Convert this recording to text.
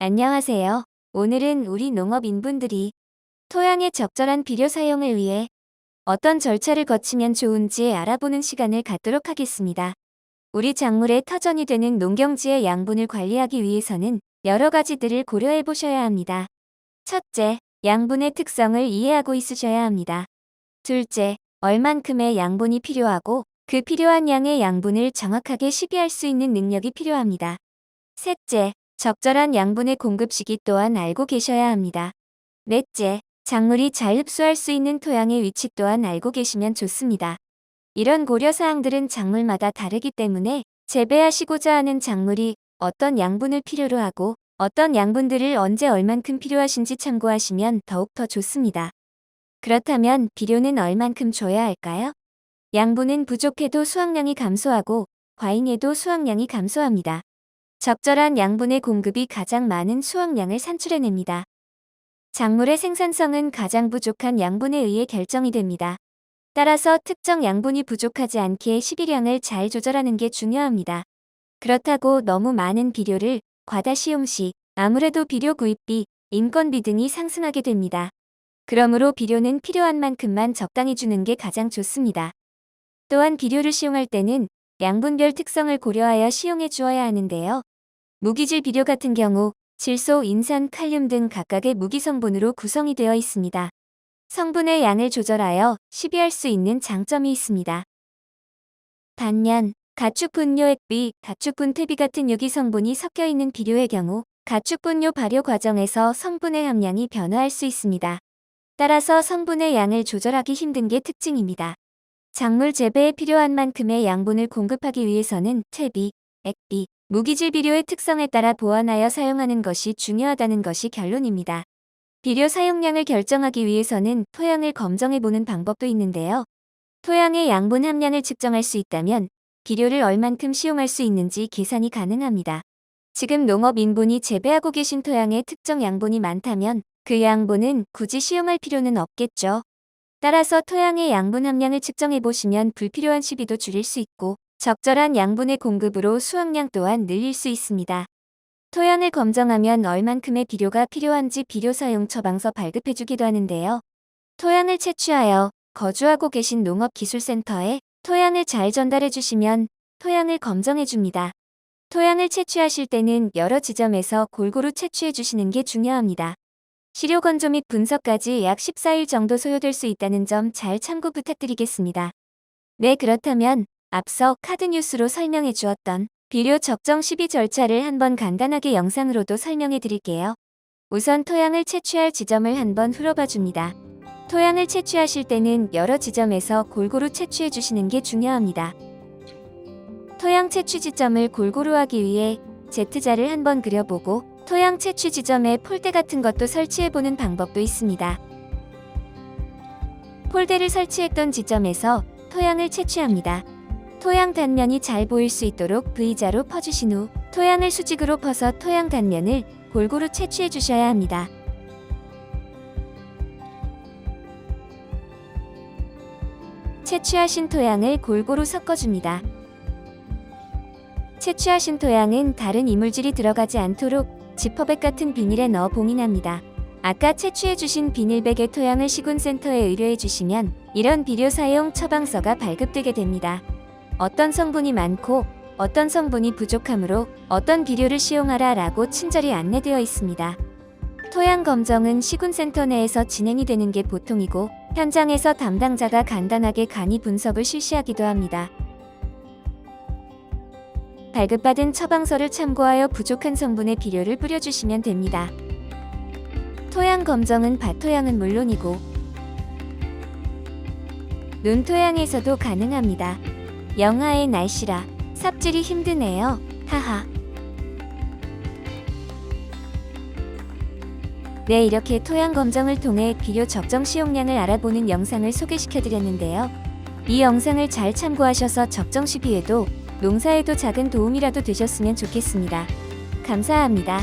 안녕하세요. 오늘은 우리 농업인분들이 토양의 적절한 비료 사용을 위해 어떤 절차를 거치면 좋은지 알아보는 시간을 갖도록 하겠습니다. 우리 작물의 터전이 되는 농경지의 양분을 관리하기 위해서는 여러 가지들을 고려해 보셔야 합니다. 첫째, 양분의 특성을 이해하고 있으셔야 합니다. 둘째, 얼만큼의 양분이 필요하고 그 필요한 양의 양분을 정확하게 시비할 수 있는 능력이 필요합니다. 셋째, 적절한 양분의 공급 시기 또한 알고 계셔야 합니다. 넷째, 작물이 잘 흡수할 수 있는 토양의 위치 또한 알고 계시면 좋습니다. 이런 고려사항들은 작물마다 다르기 때문에 재배하시고자 하는 작물이 어떤 양분을 필요로 하고 어떤 양분들을 언제 얼만큼 필요하신지 참고하시면 더욱더 좋습니다. 그렇다면 비료는 얼만큼 줘야 할까요? 양분은 부족해도 수확량이 감소하고 과잉해도 수확량이 감소합니다. 적절한 양분의 공급이 가장 많은 수확량을 산출해냅니다. 작물의 생산성은 가장 부족한 양분에 의해 결정이 됩니다. 따라서 특정 양분이 부족하지 않게 시비량을 잘 조절하는 게 중요합니다. 그렇다고 너무 많은 비료를 과다 시용 시 아무래도 비료 구입비, 인건비 등이 상승하게 됩니다. 그러므로 비료는 필요한 만큼만 적당히 주는 게 가장 좋습니다. 또한 비료를 시용할 때는 양분별 특성을 고려하여 시용해 주어야 하는데요. 무기질 비료 같은 경우 질소, 인산, 칼륨 등 각각의 무기 성분으로 구성이 되어 있습니다. 성분의 양을 조절하여 시비할 수 있는 장점이 있습니다. 반면 가축분뇨 액비, 가축분퇴비 같은 유기 성분이 섞여 있는 비료의 경우 가축분뇨 발효 과정에서 성분의 함량이 변화할 수 있습니다. 따라서 성분의 양을 조절하기 힘든 게 특징입니다. 작물 재배에 필요한 만큼의 양분을 공급하기 위해서는 퇴비, 액비, 무기질 비료의 특성에 따라 보완하여 사용하는 것이 중요하다는 것이 결론입니다. 비료 사용량을 결정하기 위해서는 토양을 검정해보는 방법도 있는데요. 토양의 양분 함량을 측정할 수 있다면 비료를 얼만큼 시용할 수 있는지 계산이 가능합니다. 지금 농업인분이 재배하고 계신 토양에 특정 양분이 많다면 그 양분은 굳이 시용할 필요는 없겠죠. 따라서 토양의 양분 함량을 측정해보시면 불필요한 시비도 줄일 수 있고 적절한 양분의 공급으로 수확량 또한 늘릴 수 있습니다. 토양을 검정하면 얼만큼의 비료가 필요한지 비료 사용 처방서 발급해주기도 하는데요. 토양을 채취하여 거주하고 계신 농업기술센터에 토양을 잘 전달해주시면 토양을 검정해줍니다. 토양을 채취하실 때는 여러 지점에서 골고루 채취해주시는 게 중요합니다. 시료 건조 및 분석까지 약 14일 정도 소요될 수 있다는 점 잘 참고 부탁드리겠습니다. 네, 그렇다면 앞서 카드뉴스로 설명해 주었던 비료 적정 시비 절차를 한번 간단하게 영상으로도 설명해 드릴게요. 우선 토양을 채취할 지점을 한번 훑어봐 줍니다. 토양을 채취하실 때는 여러 지점에서 골고루 채취해 주시는 게 중요합니다. 토양 채취 지점을 골고루 하기 위해 Z자를 한번 그려보고 토양 채취 지점에 폴대 같은 것도 설치해보는 방법도 있습니다. 폴대를 설치했던 지점에서 토양을 채취합니다. 토양 단면이 잘 보일 수 있도록 V자로 퍼주신 후 토양을 수직으로 퍼서 토양 단면을 골고루 채취해 주셔야 합니다. 채취하신 토양을 골고루 섞어줍니다. 채취하신 토양은 다른 이물질이 들어가지 않도록 지퍼백 같은 비닐에 넣어 봉인합니다. 아까 채취해주신 비닐백에 토양을 시군센터에 의뢰해주시면 이런 비료 사용 처방서가 발급되게 됩니다. 어떤 성분이 많고 어떤 성분이 부족하므로 어떤 비료를 시용하라 라고 친절히 안내되어 있습니다. 토양 검정은 시군센터 내에서 진행이 되는 게 보통이고 현장에서 담당자가 간단하게 간이 분석을 실시하기도 합니다. 발급받은 처방서를 참고하여 부족한 성분의 비료를 뿌려주시면 됩니다. 토양 검정은 밭토양은 물론이고 논토양에서도 가능합니다. 영하의 날씨라 삽질이 힘드네요. 하하. 네, 이렇게 토양 검정을 통해 비료 적정 시용량을 알아보는 영상을 소개시켜드렸는데요. 이 영상을 잘 참고하셔서 적정 시비에도 농사에도 작은 도움이라도 되셨으면 좋겠습니다. 감사합니다.